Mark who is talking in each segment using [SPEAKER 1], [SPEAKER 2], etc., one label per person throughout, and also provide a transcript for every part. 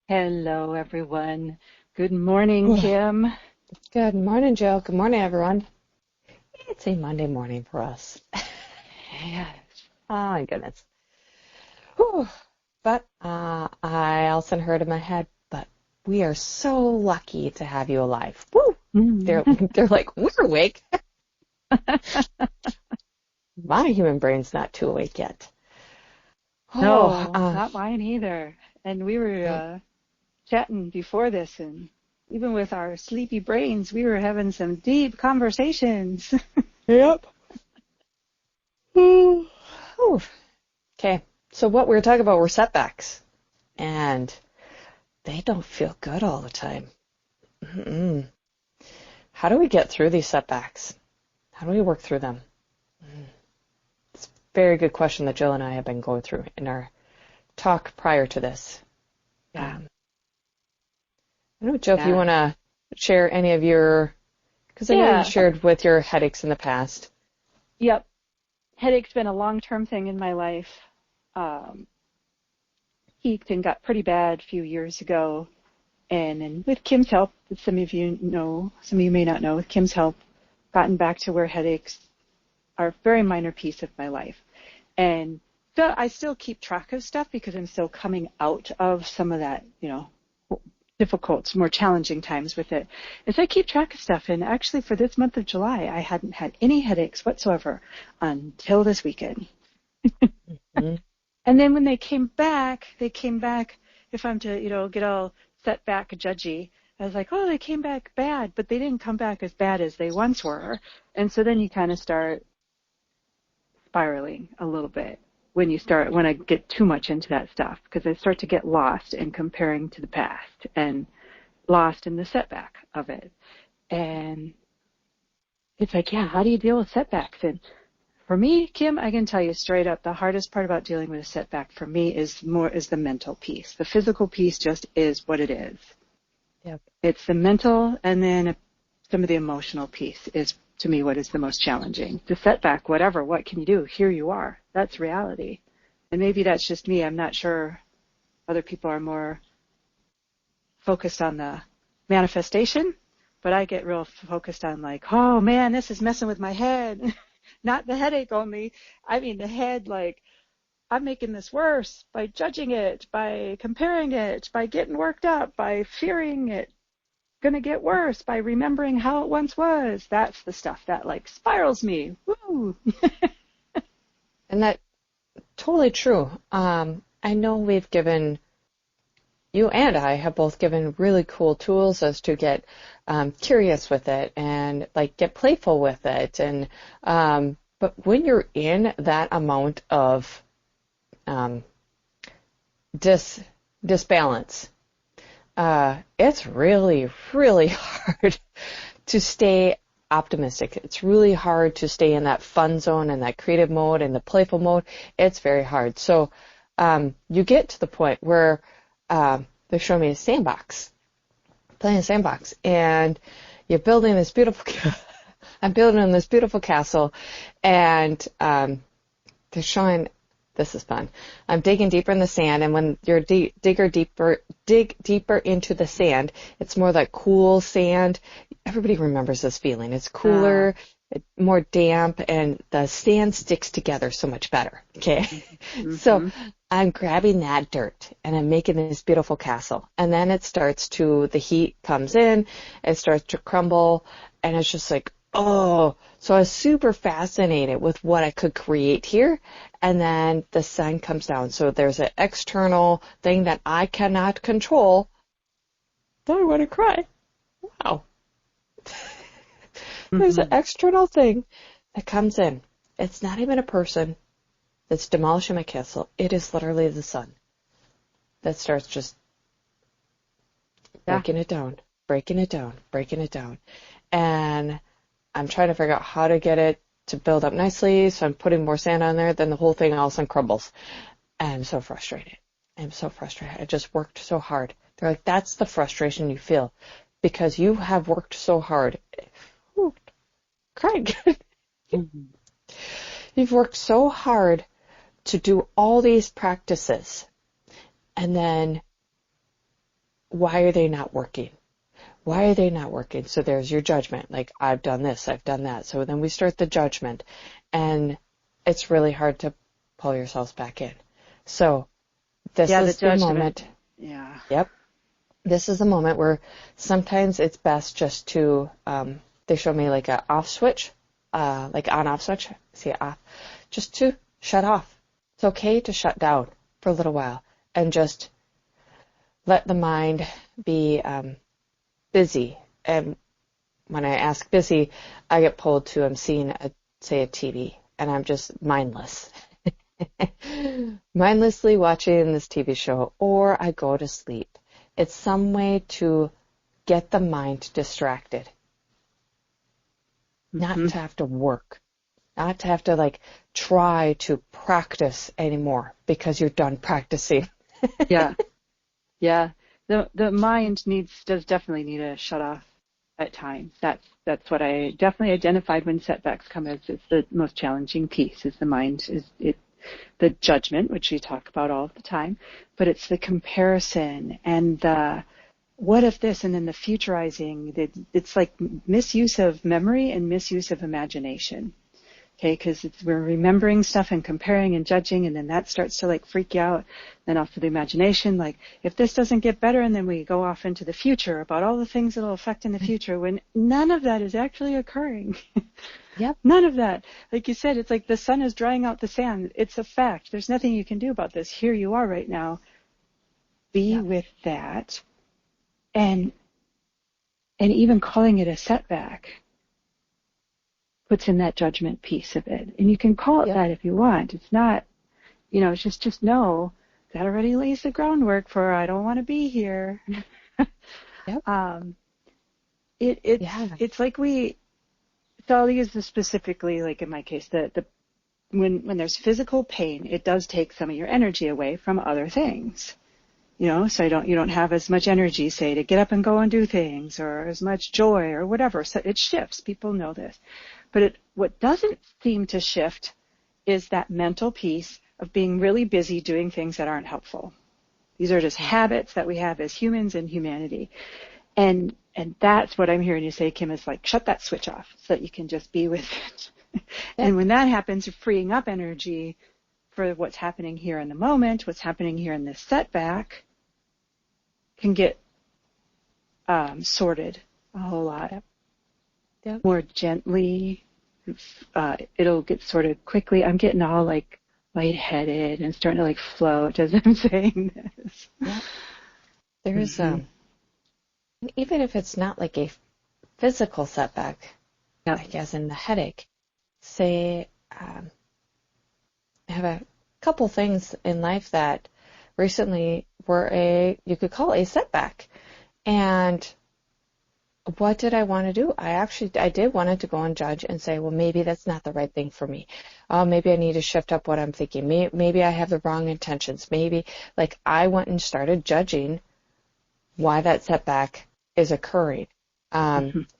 [SPEAKER 1] Hello, everyone. Good morning, Kim.
[SPEAKER 2] Good morning, Jill. Good morning, everyone. It's a Monday morning for us.
[SPEAKER 1] Yes.
[SPEAKER 2] Oh, my goodness. Whew. But I also heard in my head, but we are so lucky to have you alive. Woo! They're like, we're awake. My human brain's not too awake yet.
[SPEAKER 1] No, not mine either. And we were chatting before this, and even with our sleepy brains, we were having some deep conversations.
[SPEAKER 2] Yep. Okay, so what we're talking about were setbacks, and they don't feel good all the time. How do we get through these setbacks? How do we work through them? It's a very good question that Jill and I have been going through in our talk prior to this.
[SPEAKER 1] Yeah.
[SPEAKER 2] I don't know, Jill, if you want to share any of your, because I know you shared with your headaches in the past.
[SPEAKER 1] Yep. Headache's been a long-term thing in my life. Peaked and got pretty bad a few years ago. And with Kim's help, some of you know, some of you may not know, with Kim's help, gotten back to where headaches are a very minor piece of my life. And so I still keep track of stuff because I'm still coming out of some of that, difficult, more challenging times with it. As I keep track of stuff, and actually for this month of July, I hadn't had any headaches whatsoever until this weekend. And then when they came back, if I'm to, get all setback judgy, I was like, oh, they came back bad, but they didn't come back as bad as they once were. And so then you kind of start spiraling a little bit when I get too much into that stuff, because I start to get lost in comparing to the past and lost in the setback of it. And it's like, how do you deal with setbacks? And for me, Kim, I can tell you straight up, the hardest part about dealing with a setback for me is the mental piece. The physical piece just is what it is.
[SPEAKER 2] Yep.
[SPEAKER 1] It's the mental, and then some of the emotional piece is, to me, what is the most challenging. The setback, whatever, what can you do? Here you are. That's reality. And maybe that's just me. I'm not sure other people are more focused on the manifestation, but I get real focused on like, oh man, this is messing with my head. Not the headache only. I mean the head, like, I'm making this worse by judging it, by comparing it, by getting worked up, by fearing it going to get worse, by remembering how it once was. That's the stuff that like spirals me. Woo!
[SPEAKER 2] And that totally true. I know we've given, you and I have both given really cool tools as to get curious with it and like get playful with it. And but when you're in that amount of disbalance, it's really, really hard to stay optimistic. It's really hard to stay in that fun zone and that creative mode and the playful mode. It's very hard. So you get to the point where they show me a sandbox, playing a sandbox, and you're building this beautiful I'm building this beautiful castle, and they're showing, this is fun. I'm digging deeper in the sand, and when you're dig deeper into the sand, it's more like cool sand. Everybody remembers this feeling. It's cooler, more damp, and the sand sticks together so much better. Okay, So I'm grabbing that dirt, and I'm making this beautiful castle, and then the heat comes in, it starts to crumble, and it's just like, oh, so I was super fascinated with what I could create here. And then the sun comes down. So there's an external thing that I cannot control. I want to cry. Wow. There's an external thing that comes in. It's not even a person that's demolishing my castle. It is literally the sun that starts just breaking it down, breaking it down, breaking it down. And I'm trying to figure out how to get it to build up nicely, so I'm putting more sand on there, then the whole thing all of a sudden crumbles. And I'm so frustrated. I just worked so hard. They're like, that's the frustration you feel because you have worked so hard. Ooh, crying. You've worked so hard to do all these practices, and then why are they not working? Why are they not working? So there's your judgment, like, I've done this, I've done that. So then we start the judgment, and it's really hard to pull yourselves back in. So this is the moment.
[SPEAKER 1] Yeah.
[SPEAKER 2] Yep. This is the moment where sometimes it's best just to, they show me like a off switch, like on-off switch, see off, just to shut off. It's okay to shut down for a little while and just let the mind be busy. And when I ask busy, I get pulled to, I'm seeing, say, a TV, and I'm just mindless. Mindlessly watching this TV show, or I go to sleep. It's some way to get the mind distracted. Not to have to work. Not to have to, like, try to practice anymore because you're done practicing.
[SPEAKER 1] Yeah. Yeah. The mind does definitely need a shut off at times. That's what I definitely identified when setbacks come as it's the most challenging piece, is the mind, the judgment, which we talk about all the time, but it's the comparison and the what if this, and then the futurizing. It's like misuse of memory and misuse of imagination. Okay, because we're remembering stuff and comparing and judging, and then that starts to like freak you out. Then off to the imagination, like if this doesn't get better, and then we go off into the future about all the things that'll affect in the future when none of that is actually occurring.
[SPEAKER 2] Yep.
[SPEAKER 1] None of that. Like you said, it's like the sun is drying out the sand. It's a fact. There's nothing you can do about this. Here you are right now. Be with that. And even calling it a setback puts in that judgment piece of it. And you can call it that if you want. It's not, it's just know that already lays the groundwork for I don't want to be here.
[SPEAKER 2] Yep.
[SPEAKER 1] It's like so I'll use this specifically, like in my case, when there's physical pain, it does take some of your energy away from other things. So you don't have as much energy, say, to get up and go and do things, or as much joy or whatever. So it shifts. People know this. But what doesn't seem to shift is that mental piece of being really busy doing things that aren't helpful. These are just habits that we have as humans and humanity. And that's what I'm hearing you say, Kim, is like, shut that switch off so that you can just be with it. And when that happens, you're freeing up energy for what's happening here in the moment, what's happening here in this setback can get sorted a whole lot more gently. It'll get sorted quickly. I'm getting all like lightheaded and starting to like float as I'm saying this.
[SPEAKER 2] Yeah. There's even if it's not like a physical setback, like as in the headache, say I have a couple things in life that recently were you could call a setback. And what did I want to do? I did want to go and judge and say, well, maybe that's not the right thing for me. Maybe I need to shift up what I'm thinking. Maybe I have the wrong intentions. Maybe, like, I went and started judging why that setback is occurring.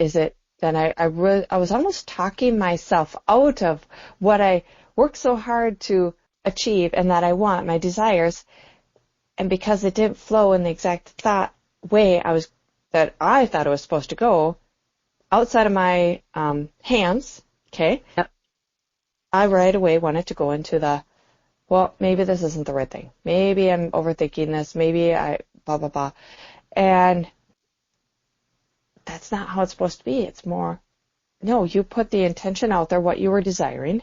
[SPEAKER 2] Is it that I was almost talking myself out of what I worked so hard to achieve and that I want, my desires, and because it didn't flow in the exact way that I thought it was supposed to go, outside of my hands, okay, I right away wanted to go into well, maybe this isn't the right thing. Maybe I'm overthinking this. Maybe blah, blah, blah. And that's not how it's supposed to be. It's more, no, you put the intention out there, what you were desiring.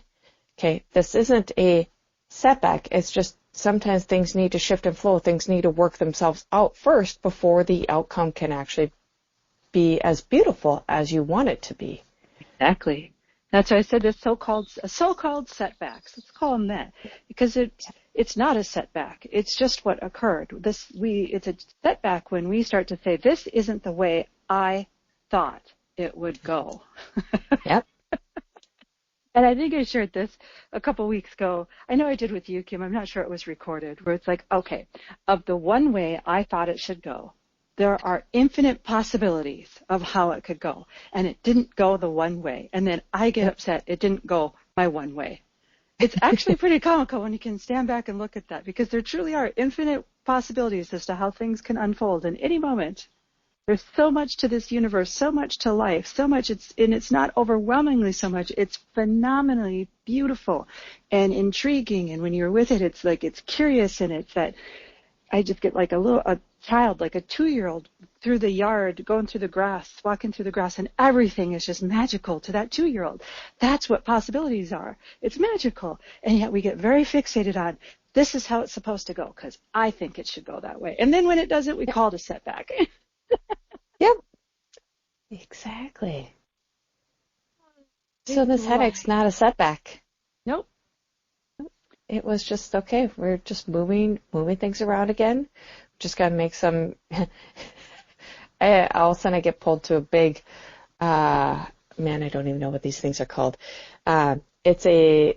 [SPEAKER 2] Okay, this isn't a setback. It's just sometimes things need to shift and flow. Things need to work themselves out first before the outcome can actually be as beautiful as you want it to be.
[SPEAKER 1] Exactly. That's why I said this so-called setbacks. Let's call them that, because it's not a setback. It's just what occurred. It's a setback when we start to say, this isn't the way I thought it would go.
[SPEAKER 2] Yep.
[SPEAKER 1] And I think I shared this a couple weeks ago. I know I did with you, Kim. I'm not sure it was recorded, where it's like, okay, of the one way I thought it should go, there are infinite possibilities of how it could go. And it didn't go the one way. And then I get upset it didn't go my one way. It's actually pretty comical when you can stand back and look at that, because there truly are infinite possibilities as to how things can unfold in any moment. There's so much to this universe, so much to life, so much, it's not overwhelmingly so much, it's phenomenally beautiful and intriguing. And when you're with it, it's like, it's curious, and it's that, I just get like a child, like a 2-year-old through the yard, going through the grass, walking through the grass, and everything is just magical to that 2-year-old. That's what possibilities are. It's magical. And yet we get very fixated on, this is how it's supposed to go, because I think it should go that way. And then when it doesn't, we call it a setback.
[SPEAKER 2] Yep. Exactly. So this headache's not a setback.
[SPEAKER 1] Nope.
[SPEAKER 2] It was just, okay, we're just moving things around again. Just got to make some, all of a sudden I get pulled to a big, man, I don't even know what these things are called. It's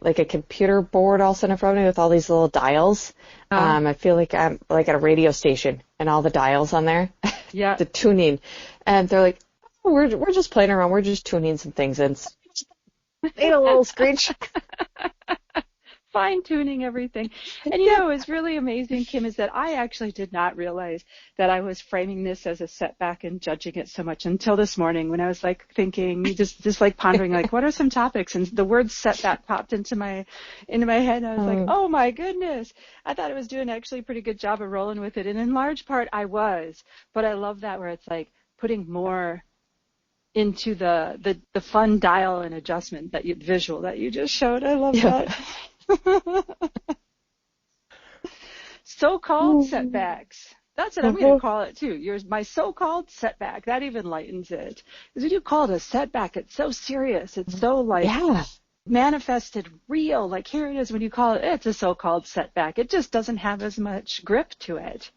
[SPEAKER 2] like a computer board all of a sudden in front of me with all these little dials. I feel like I'm like at a radio station and all the dials on there.
[SPEAKER 1] Yeah.
[SPEAKER 2] The tuning. And they're like, oh, we're just playing around. We're just tuning some things. And made a little screech.
[SPEAKER 1] Fine-tuning everything. And you know, it's really amazing, Kim, is that I actually did not realize that I was framing this as a setback and judging it so much until this morning, when I was like thinking, just like pondering, like, what are some topics? And the word setback popped into my head, and I was like, oh my goodness. I thought I was doing actually a pretty good job of rolling with it. And in large part I was, but I love that, where it's like putting more into the fun dial and adjustment visual that you just showed. I love that. So-called setbacks. That's what I'm going to call it too. My so-called setback. That even lightens it. Because when you call it a setback, it's so serious. It's so like manifested, real. Like here it is. When you call it, it's a so-called setback. It just doesn't have as much grip to it.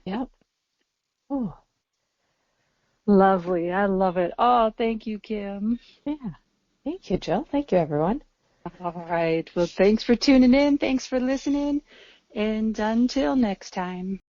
[SPEAKER 2] Yep. Oh,
[SPEAKER 1] lovely. I love it. Oh, thank you, Kim.
[SPEAKER 2] Yeah. Thank you, Jill. Thank you, everyone.
[SPEAKER 1] All right. Well, thanks for tuning in. Thanks for listening. And until next time.